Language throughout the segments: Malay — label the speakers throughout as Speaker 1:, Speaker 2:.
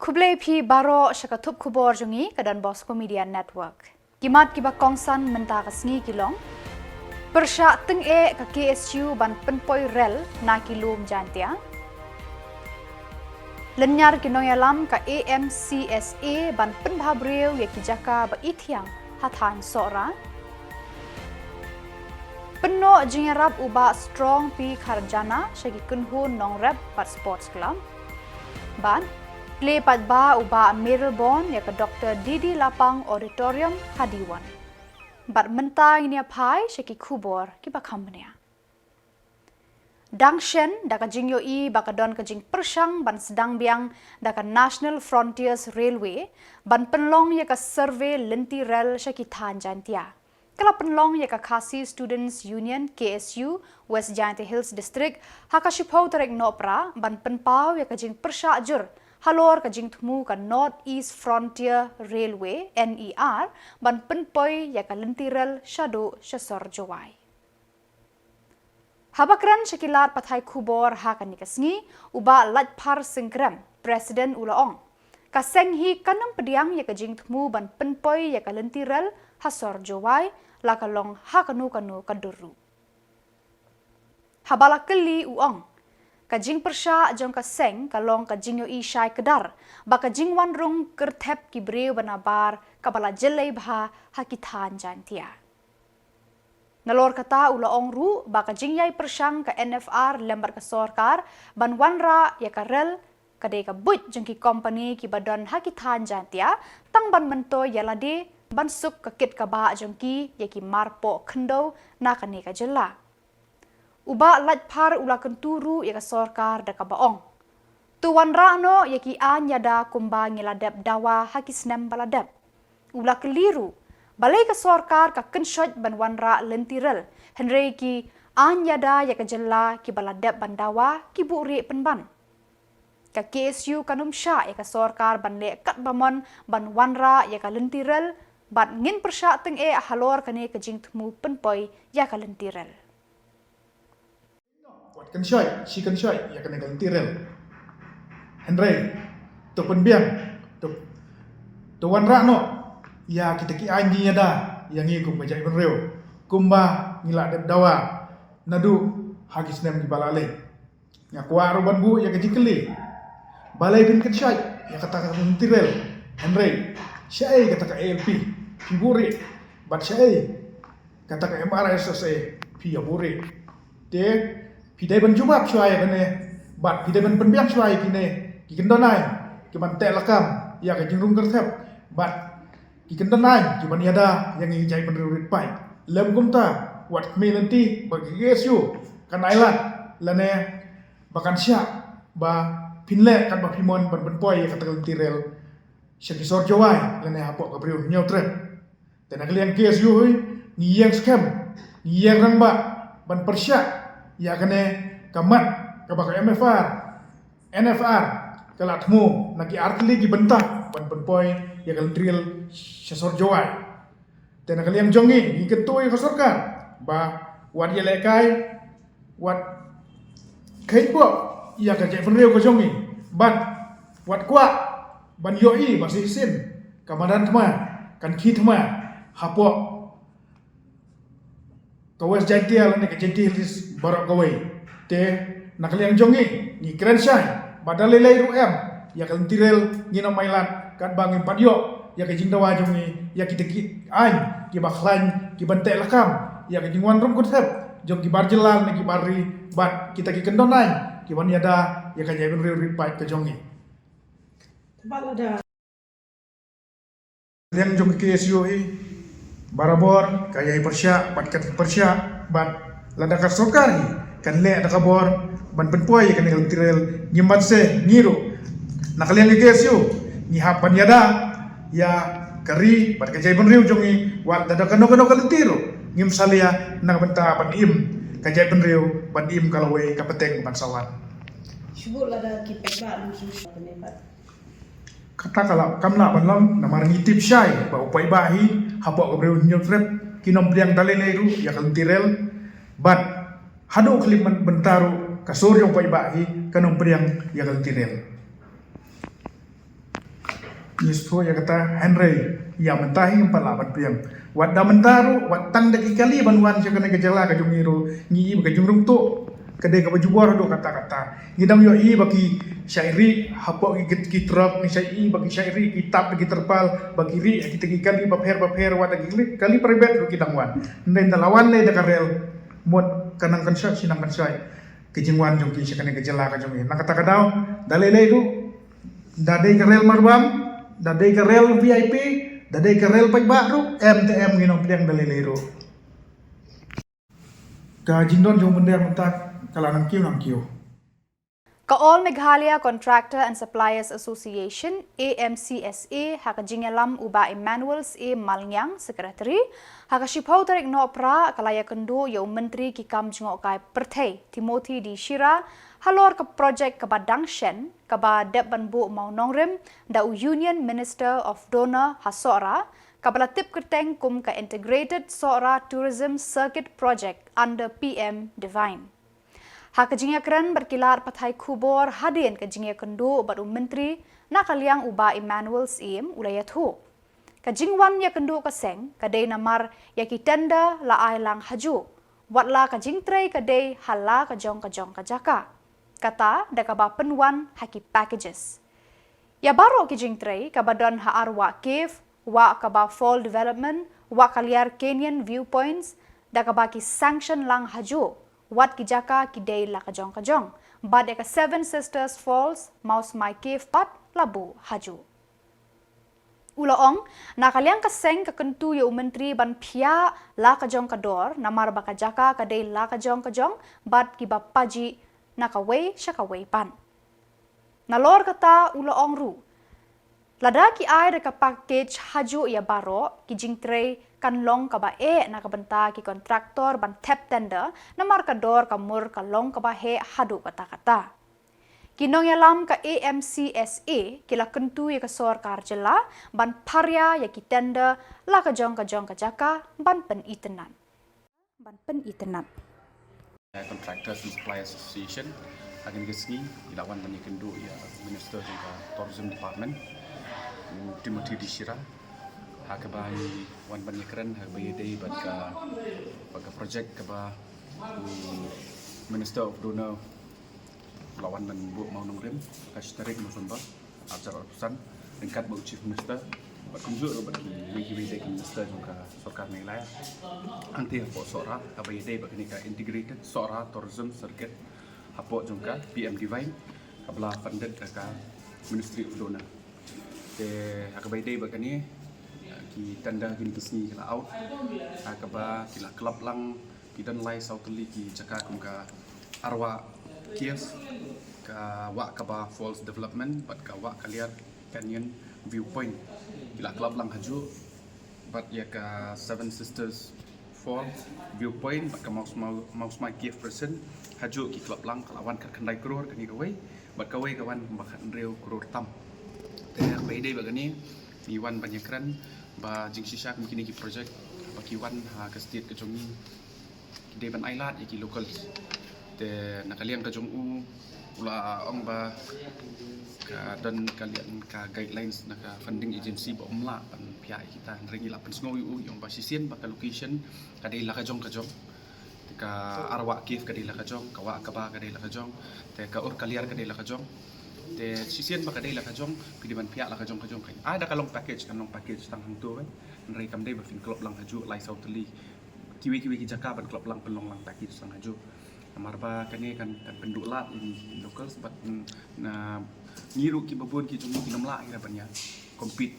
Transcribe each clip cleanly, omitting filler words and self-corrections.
Speaker 1: Kublai pi baro syakatup Khuborjylla ke Bosco Media Network. Kimat kiba kongsan menta kasngi kilong. Persya teng ke KSU ban penpoi rel na kilum jantia. Lenyar kinoyalam ka AMCSA ban penbhabreu ya kijaka ba ithiang hathan sora. Penno jingarap uba strong pi kharjana syagi kunhun nong rap pat sports club. Ban play pat ba uba Melbourne ya ke Dr. Didi Lapang Auditorium hadiwan. Bat menta ini apai syaki Khubor kiba kambenya. Dangshen daka jingyo i baka don ka jing persang ban sedang biang daka National Frontiers Railway ban penlong ya ka survey lenti rel syaki than jantia. Kala penlong ya ka Khasi Students Union KSU West Giant Hills District hakashipau terek Nohprah ban penpau ya ka jing persya jur halor ka jing tmu ka North East Frontier Railway NER ban penpoi ya ka lenti rel syado syasor jawai. Habakran syakilat pathai Khubor hakan nikasngi uba Latpar Singkrem Presiden Ulaong. Kaseng hi kanam pediang ya ka jing tmu ban penpoi ya ka lenti rel hasor jawai lakalong hakanu kanu kaduru. Habala keli uong kajing persya jong kaseng kalong kajing yo i syai kedar ba kajing wanrung kertep kibreu banabar kabala Jylla bha hakithan jantia. Nalor kata ulaong ru ba kajing yai persyang ka NFR lembar ka sorkar ban wanra ya ka rel kadai ka but jong ki company ki badon hakithan jantia tang ban mento yalade ban suk ka kit ka ba jong ki ya ki marpo khendo na kane ka Jylla. Uba Latpar ula kenturu ya ka sorkar da ka baong. Tuan rano ya ki anyada kumba ngiladap dawa hakisnem baladap. Ula keliru balai ka sorkar ka kensyot ban wanra lentirel. Henry ki anyada ya ka Jylla ki baladap bandawa ki buri penban. Ka KSU kanum sya ya ka sorkar ban le kat bamon ban wanra ya ka lentirel ban ngin persya teng halor kane ka jing tmu penpoi ya ka lentirel.
Speaker 2: Kan syai, si kan syai, ya kena ganti rel. Henry, tu penbiang, tu wan rakno, ya kita ki anji ada, yang ni kumba jai penreu, kumba ngila dep dawa, nadu hagis nem di balale. Ya kuar ban bu ya kaji keli, balai bin kan syai, ya kata ganti rel. Henry, syai kata ka ALP, piburi, bat syai kata ka MRSSA, piburi. Dia pidai ban jumap syai kene bat pidai ban penbiang syai kene ki kendonai ki ban tek lakam ya ka jingrung kertep bat ki kendonai ki ban yada yang ngi jai penrurit pai lem gumta wat melenti bagi yesu kan ailat lane bakan sya ba pinle kan ba pimon ban penpoi ka tegal tirel syaki sor jawai lane hapok ka briu nyotre tena klian yesu hui ni yang scam ni yang rangba ban persya ya kene kamat kabaka MFR NFR kalatmu naki artli gi bentah ban penpoi ya kalentril syasor jawai tena kalian jongi gi ketui kasorkan ba wad ya lekai wad kaipo ya ka jai penreu ko jongi ban wad kwa ban yoi masih sin kamadan tma kan ki tma hapo kawes jantia lane ka jantia lis barok kawai te nakaliang jongi ni keren syai badal lelai ruem ya kalentirel ni no mailat kan bangin padyo ya ka jingdawa jongi ya kita ki an ki bakhlan ki bante lakam ya ka jingwan rom kutep jong ki barjelan ni ki bari bat kita ki kendonai ki wan yada ya ka jabin ri pai ka jongi balada yang jongi KSU barabor kaya persya bat kat persya bat ladakat sokari kan le ada kabor ban penpoi kan ngal tirel nyimbat se ngiru nakalian gegesu ni hapan yada ya kari bat kajai benriu jongi wat dada kano kalentiru ngim salia nak benta ban im kajai benriu ban im kalawe kapeteng ban sawan
Speaker 3: syubul ada kipek ba lusus penempat
Speaker 2: kata kalau kamla banlam namar ngitip syai ba upai bahi hapok kabreu nyotrep kinom priang daleleru ya kalentirel bat hadu kliman bentaru kasur yang upai bahi kanom priang ya kalentirel Yusuf ya kata Henry yang mentahi palaban piang wat da mentaru wat tang daki kali banwan je kena gejala ka jungiru ngi ka jungrung tu kede ka bajubor do kata-kata ngidam yo i bagi syairi hapo ki trap ni syairi bagi syairi kitab bagi terpal bagi ri kita kali bapher wat kali peribet do kitangwan nden lawan le da karel mod kanang kan syai sinang kan syai kejingwan jong ki kena gejala ka jungi nak kata kadau dalele du dadai karel marbam dadai ke rel VIP, dadai ke rel pag baru, MTM nginong piang dalilero. Ka jindon jong benda mentak kalanang kiu.
Speaker 1: Ka All Meghalaya Contractor and Suppliers Association AMCSA haka jingalam uba Emmanuels A Malnyang Secretary haka shipau tarik Nohprah kalaya kendo ya menteri kikam jengok kai perthai Timothy di Shira halor ke projek ke badang shen ke ba dep banbu mau nongrim da Union Minister of Donor Hasora kabala tip kerteng kum ka Integrated Sora Tourism Circuit Project under PM Divine. Hak kejingnya keren berkilar patai Khubor hadin kejingnya kendo baru menteri nakaliang uba Emmanuel Sim ulayat hu. Kejingwan ya kendo keseng kadai namar ya kitenda la ailang haju. Watla kejing tray kadai hala kejong kajaka. Kata dakaba penwan haki packages. Ya baru kejing tray kabadon haarwa cave, wa kaba fall development, wa kaliar canyon viewpoints, dakaba ki sanction lang haju. Wat kijaka kidei la kajong bad eka Seven Sisters Falls Mouse My Cave pat labu haju ulaong nakaliang kaseng kekentu ya menteri ban pia la kajong kador namar bakajaka kadei la kajong bad kiba paji nakawei syakawei pan nalor kata ulaong ru lada ki ai deka package haju ya baro ki jingtrei kan long kaba nakabenta ki kontraktor ban tap tender namar kador kamur kalong kaba hadu kata-kata. Kinong yalam ka AMCSA kila kentu ya kasor Khuborjylla ban parya ya ki tender la kajong kajaka ban pen itenan.
Speaker 4: Contractors and Suppliers Association akan kesini dilawan banyak kendu ya Minister juga Tourism Department Timothy Dishira hakabai wan banyak keren hakabai day baga project kaba Minister of Donor lawan bu mau nongrim kashtarik November acara urusan tingkat bau Chief Minister berkunjung bagi day Minister juga Sarkar Meghalaya anti hapo sora hakabai day bagi ka Integrated Sora Tourism Circuit hapo juga PM Divine kabla funded ka Ministry of Donor hakabai day bagi ni ki tanda gini kesini kila out kaba kila klub lang kidan lai sautuli ki jaka kumka arwa kies ka wa kaba falls development but ka wa kaliar canyon viewpoint kila klub lang haju but ya ka Seven Sisters Falls viewpoint but ka mouse my gift person haju ki klub lang kalawan ka kandai kror kani kawai but kawai kawan bakan reu kror tam teh baidai bagani iwan banyak keren ba jing shisha mungkin ki project ba kiwan ha ka state ka jongi de ban ailat ki local te nakaliang ka jongu ula ong ba ka dan kalian ka guidelines na ka funding agency ba umla pan pia kita ringi la pan sngoy yung ba sisien ba ka location ka de la ka jong ka arwa kif ka de la ka jong ka wa ka ba ka de la ka jong te ka ur kaliar ka de la ka jong te sisien ba kadai la kajong pidiman pia la kajong kai ada kalong package tang hang tu nrei kam dei ba fin klub lang haju lai sauteli kiwi ki jaka ban klub lang pelong lang package tang haju amarba kani kan penduk lat in locals but na ngiru ki babon ki jung ki namla ira banya compete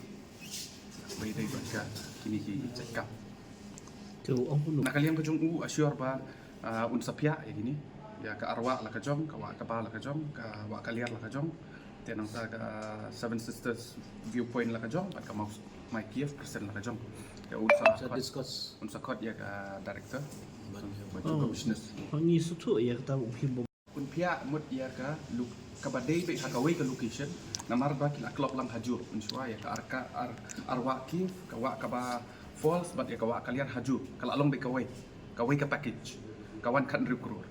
Speaker 4: bai dei ba ka kini ki jaka tu ong nak kalian kajong assure ba unsapia ya gini ya ka arwa la kajong ka wa ka ba la kajong ka wa kaliar la kajong tenang sa ka Seven Sisters viewpoint la kajong at ka my Kiev Christian la kajong ya unsa kot ya ka director business
Speaker 5: ni sutu ya ta uphim
Speaker 4: kun pia mut ya ka look ka badai be hakawai ka location namar ba kila klub lang haju unswa ya ka arwa Kiev ka wa ka ba falls but ya ka wa kaliar haju kala along be kawai ka package kawan kan recruit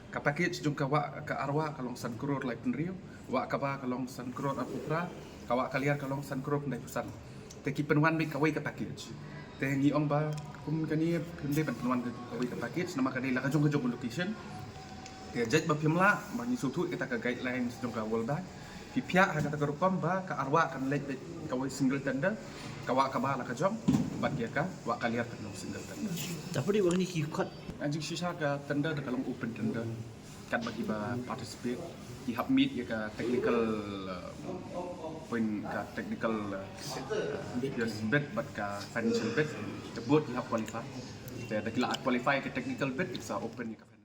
Speaker 4: ka package jung ka wa ka arwa kalong san kror lai penrio wa ka ba kalong san kror apupra kawak kalian kalong san krop ndai pusan te ki penwan me kawai ka package te ngi ong ba kum kani pinde penwan ka kawai ka package nama kadai la kajong location te jaj ba pimla ba ni sutu kita ka guidelines jong ka world bank pi pia ha kata karukom ba ka arwa kan lek kawai single tender kawak ka ba la kajong bat dia ka wa kalian kan single tender
Speaker 5: Tapi di bang ni kikot.
Speaker 4: anjing sisa ka tender da kalong open tender kat bagi ba participate di hub meet ya ka technical point ka technical yes bid but ka financial bid the both you have qualify the kila qualify ka technical bid it's open ka financial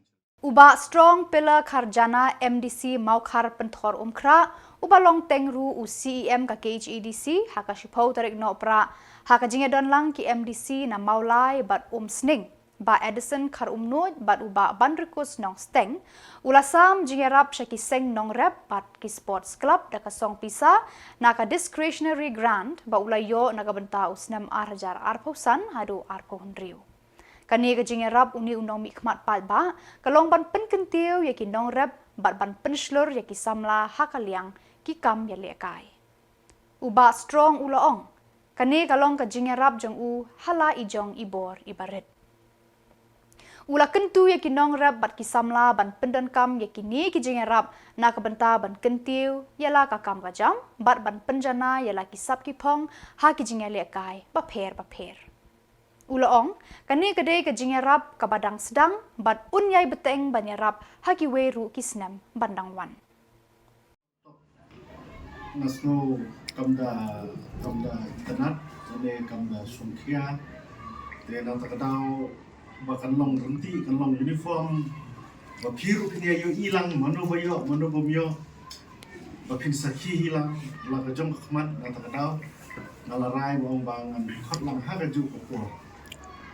Speaker 1: Uba strong pillar kharjana MDC maukhar penthor umkra uba long tengru u CEM ka KHEDC haka shipau tarik Nohprah haka jingedon lang ki MDC na maulai bat sning ba Edison khar umnoj bat uba banrikus nong steng ulasam jingerap shaki seng nong rep bat ki sports club da kasong pisa na ka discretionary grant ba ulayo nagabenta usnam arjar arpausan hadu arko hundriu kani ka jingerap uni unong mikmat pat ba kalong ban penkentiu yaki nong rep bat ban penslur yaki samla hakaliang ki kam ya lekai uba strong ulaong kani kalong ka jingerap jong u hala ijong ibor ibaret Ula kentu ya kinong rap bat kisamla ban pendan kam ya kini ki jingerap na kabenta ban kentiu yala ka kam ka jam bat ban penjana yala kisap ki pong ha ki jingele kai ba pher. Ula ong kani kadai ka jingerap ka badang sedang bat unyai beteng ban yarap ha ki weru kisnam bandang wan.
Speaker 2: Nasno kamda tanat jane kamda sungkia te na takadao bahkan long renti kan long uniform bapiru kini ayo hilang mano bomyo bapin sakhi hilang la kajong khmat na takadao ngalarai bong bangan khot lang ha kaju ko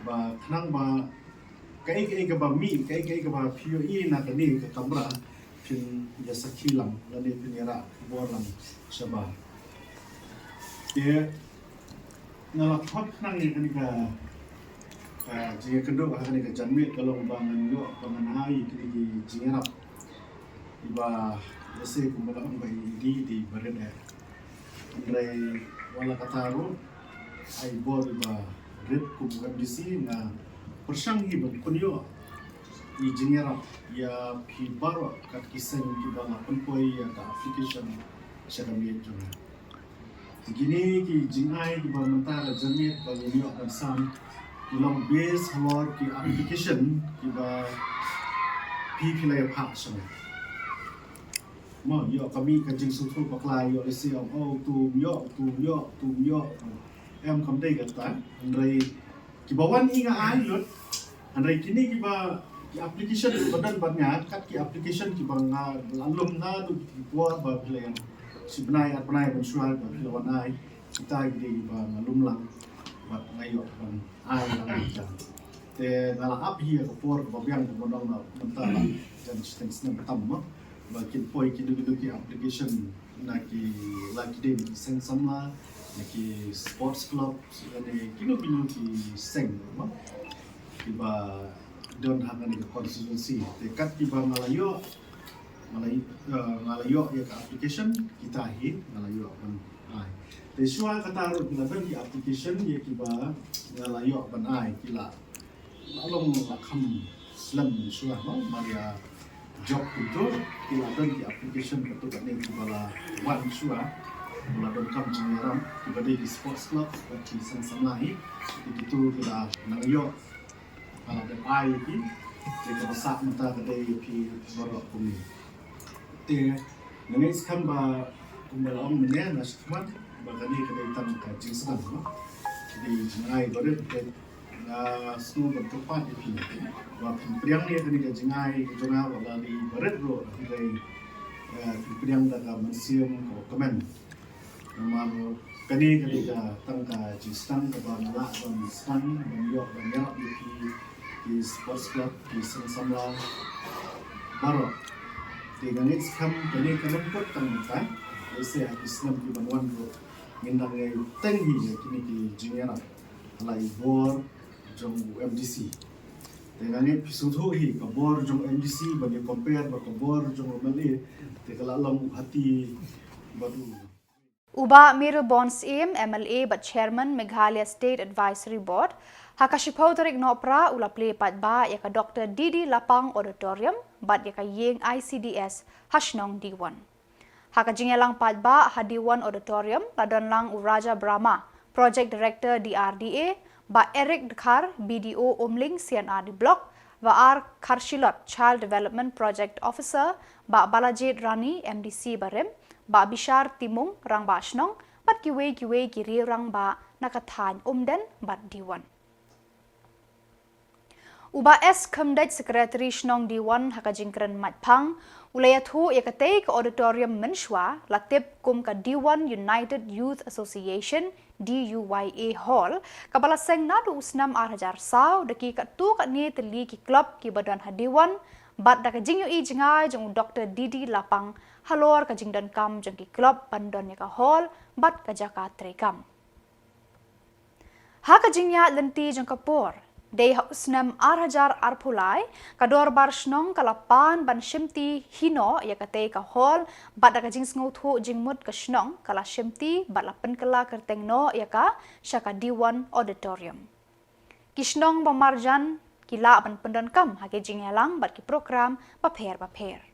Speaker 2: ba khnang ba kai ka ba mi kai ka ba POE na kani ka kamera pin ya sakhi lang la ne pin yara bor lang saba ye ngala khot nang ni ka jika kedua hari ke jamit kalau bangan yo bangan hai kini jingerap iba biasa kumala ambai di berada andai wala kataru ai bor iba red kum MDC na persang iba kunyo i jingerap ya pi baro kat kisen ki banga penpoi ya ka application syadami itu gini ki jingai ki ba mentara jamit bagi yo dan sam Long base hawar ki application ki ba pilai pak sama. Yo kami kajing sutul paklai yo lesi tu yo em kam dei gatan andrai ki bawan inga ai lot andrai kini ki ba ki application badan banyak kat ki application ki banga lalum na tu buat ba pilai sebenarnya bensual ba lawan ai kita gidi ba ngalum lang bat ngayo ban ai lang ta te ngala up here for babyang bodong na mentala dan sistem pertama bakin poi ki duki application na ki laki dem seng samla na ki sports club ne kino ki seng ma ki ba don hangan ni constituency te kat ki ba ngalayo ya ka application kita hi ngalayo ban ai Tesua kata laban di application ye kiba ngalayo ban ai kila along lakam slam sua no maria job itu kila dan di application betul kan ni kiba wan sua laban kam jingeram kiba di sports club di Samla itu kila ngalayo ala dan ai ki kita sak mata kedai pi borok bumi te nangis kan ba kumbalang menya nasman bagani kedai tan kajing sedang no jadi jingai bare na snu bertepat di sini wa priang ni kini jingai jonga wala di bare ro kedai priang daga museum ko komen nama kani kedai tan kajing sedang ke bangla ban stan ban yo ban yarap di sports club di Samla baro Tinggalin sekam jadi kalau pun tanggutan, saya Islam di Banwan ro, minang ay tinggi kini di Jylla, alai bor jong MDC. Tinggalin pisutuhi kabor jong MDC bagi compare bagi kabor jong Mali, tinggal alam hati baru.
Speaker 1: Uba Miru Bonds MLA but Chairman Meghalaya State Advisory Board Hakashipautorik Nohprah ula play patba yaka Dr. Didi Lapang Auditorium but yaka Yeng ICDS Hashnong D1. Hakajingelang patba Hadi1 Auditorium ladon lang Uraja Brahma Project Director DRDA ba Eric Dhar BDO Omling CNRD Block va R Kharshilot Child Development Project Officer ba Balajit Rani MDC Barem ba Bishar Timung rang ba Shnong bat kiwe kiri rang ba nakathan umden bat D1. Uba S. Khumdej Secretary Shnong D1 hakajingkren matpang ulayathu yakatay ka Auditorium Menshwa latip kum ka D1 United Youth Association DUYA Hall kabalaseng nadu usnam 8,000 saw daki ka tu ka ni teli ki club ki badan hadiwan bat da ka jingyo I jingai jong Dr. Didi Lapang halor ka jingdan kam jong ki club bandon ya ka hall bat ka jaka trekam. Ha ka jingya lenti jong Khubor Day usnam 8,000 arpulai kador bar shnong kalapan ban shimti hino ya katay ka hall bat da ka jing nguthu jingmut ka shnong kala shimti bat lapen kala kertengno ya ka syaka D1 Auditorium. Kishnong pamarjan kila ban pendon kam hake jingyalang bat ki program paper.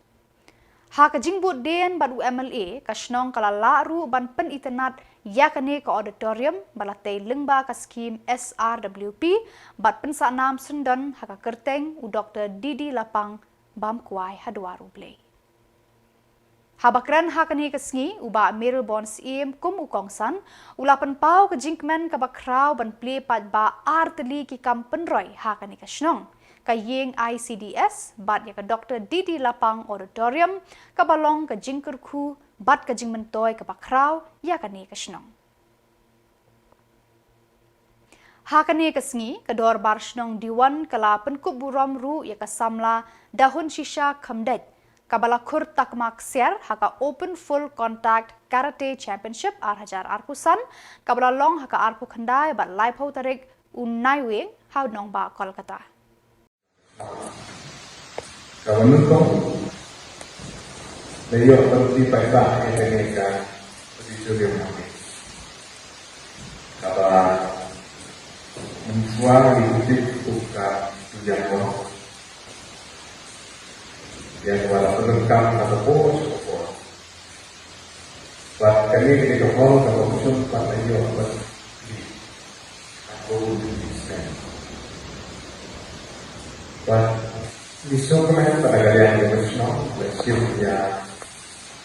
Speaker 1: Ha ka jingbut den bat UMLA ka shnong kala laru ban pen internet yakane ka Auditorium balatay lengba ka skim SRWP bat pensanam sendon haka kerteng u Dr. Didi Lapang bam kuai hadwaru play. Habakran hakani kasngi uba Miru Bonds kum ukongsan ulapan pau ka jinkmen ka bakraw ban play pat ba arteli ki kam penroy hakani ka shnong ka Yeng ICDS bat ya ka Dr. Didi Lapang Auditorium ka balong ka jingkerku bat ka jingmentoy ka bakraw ya kani ka shnong. Hakani kasngi kador bar shnong D1 kala penkuburam ru ya ka Samla dahun shisha Khumdej kabala kur takmak ser haka open full contact karate championship 8,000 arpusan kabala long haka arpu khandai bat live ho tarik unaiwe how nong ba Kolkata.
Speaker 6: Kalau menurut beliau berarti baiklah yang dengan posisi yang mana. Kalau mensuar di buka tujuan orang yang kepada penengkam atau Bosco. Buat kami di Khubor kalau musim pada beliau berarti aku disekan. Buat disukai pada gaya yang bersama bersiapnya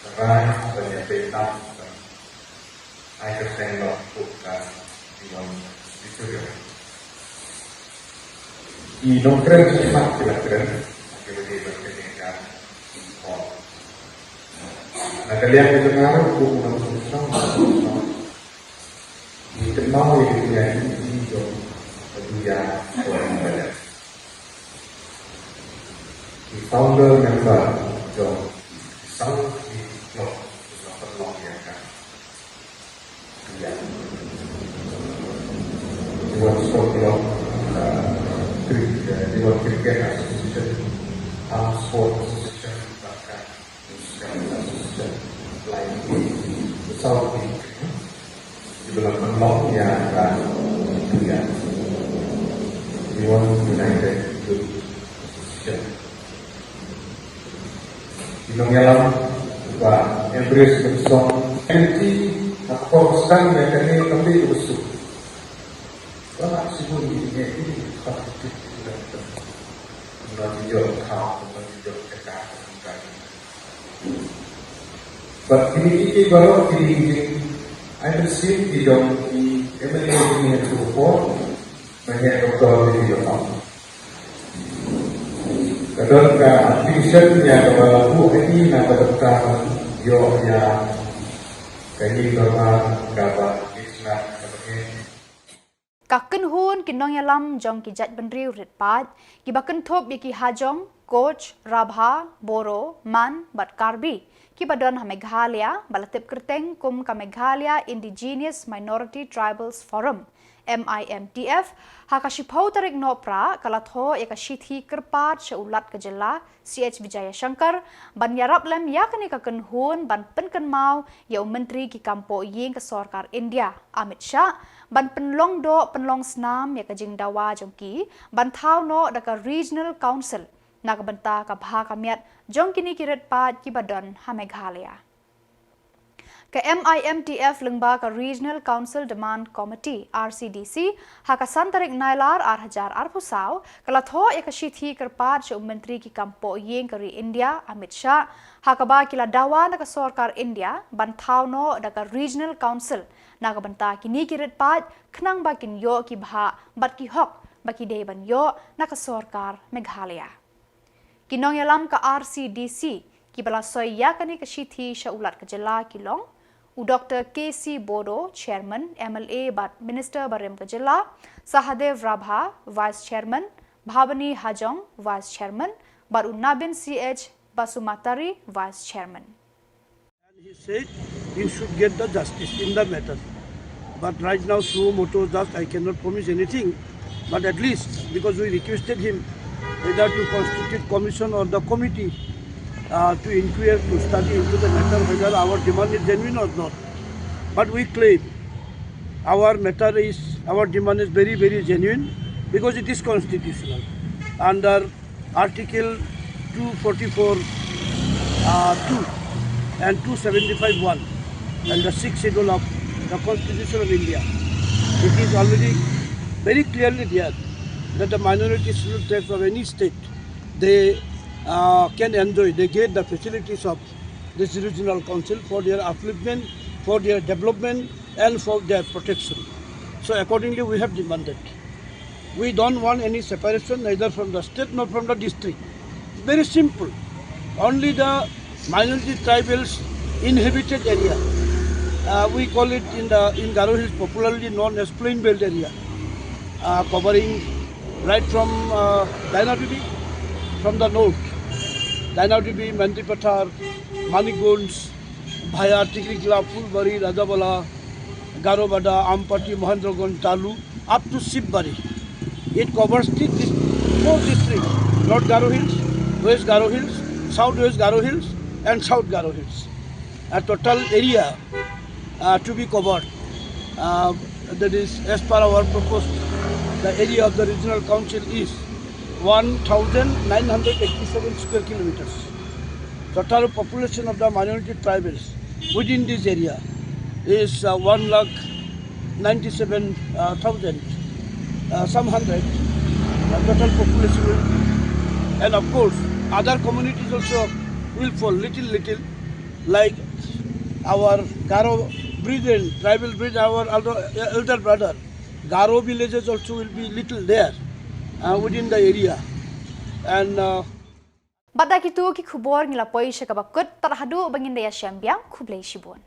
Speaker 6: terai banyak petak air sendok buka dengan disuruh di Nohprah cepat dilakukan aktiviti berkenaan hall. Nah kalian itu ngaruh bukan bersama dikenal yang ini jauh kedua orang banyak. The founder member John South Blog Blog yang kan dia Bosco Blog Cricket Association Sport Association bahkan Association lain di South di dalam blog yang kan dia United Youth Association Inauguration wa embrace bersong anti korsan yang kini kami usul. Banyak sibuk ini khasib sudah menunjuk kau menunjuk kita. But ini baru ini I received di dalam di MLA ini yang Khubor banyak doktor di dalam. Kadang aktivisen yang berlaku ini nak bertang yo ya kini normal dapat islah sebagai
Speaker 1: Kaken hun kinong yalam jong ki jat benriu ritpat ki baken thop ki hajong coach rabha boro man bat karbi ki badon ha Meghalaya balatip kerteng kum ka Meghalaya Indigenous Minority Tribals Forum MIMTF hakashipau tarik Nohprah kalatho yakashithi kerpat seulat ke Jylla CH Vijaya Shankar ban yarap lem yakani ka kenhun ban penken mau ya menteri ki kampo ying ke sarkar India Amit Shah ban penlong do penlong snam ya kajing dawa jongki ban thau no daka regional council nakabanta ka bha kamiat jongkini kiret pat ki badon ha Meghalaya. Ke MIMTF lengba ka Regional Council Demand Committee RCDC hakasan tarik nailar 8,000 arpusau kalatho ekashithi kerpat se menteri ki kampo yeng kari India Amit Shah hakaba kila dawa naka sarkar India ban thauno daka Regional Council nakabanta kini kiret pat khnang bakin yo ki bha bat ki hok baki de ban yo naka sarkar Meghalaya. Kinong yalam ka RCDC ki bala soy yakani kashithi sha ulat ka Jylla Shillong Dr. KC Bodo, Chairman, MLA but Minister Barem ka Jylla, Sahadev Rabha, Vice Chairman, Bhavani Hajong, Vice Chairman, but Nabin CH Basumatari, Vice Chairman.
Speaker 5: And he said you should get the justice in the matter. But right now, through moto just I cannot promise anything. But at least because we requested him either to constitute commission or the committee to inquire, to study into the matter whether our demand is genuine or not. But we claim our demand is very, very genuine because it is constitutional. Under Article 244 2 and 275(1 and the 6th schedule of the Constitution of India, it is already very clearly there that the minority civil tribes of any state, they can enjoy, they get the facilities of this regional council for their upliftment, for their development and for their protection. So accordingly we have demanded. We don't want any separation neither from the state nor from the district. It's very simple. Only the minority tribals inhabited area, we call it in Garo Hills popularly known as plain belt area, covering right from Dainabibi, from the north, Dainabibi, Mandipathar, Manigunds, Bhaya, Tikrikla, Fulbari, Rajabala, Garobada, Ampati, Mahendraganj, Talu, up to Sibari. It covers four districts, North Garo Hills, West Garo Hills, South West Garo Hills and South Garo Hills. A total area to be covered, that is as per our proposed, the area of the regional council is 1,987 square kilometers. Total population of the minority tribals within this area is 1,97,000 some hundred total population will be. And of course other communities also will fall little like our Garo brethren, tribal brethren, our elder brother Garo villages also will be little there within the area. And
Speaker 1: Badak itu ki Khubor ngilapoi syakabakut terhadu bangin daya syambiang kublai shibun.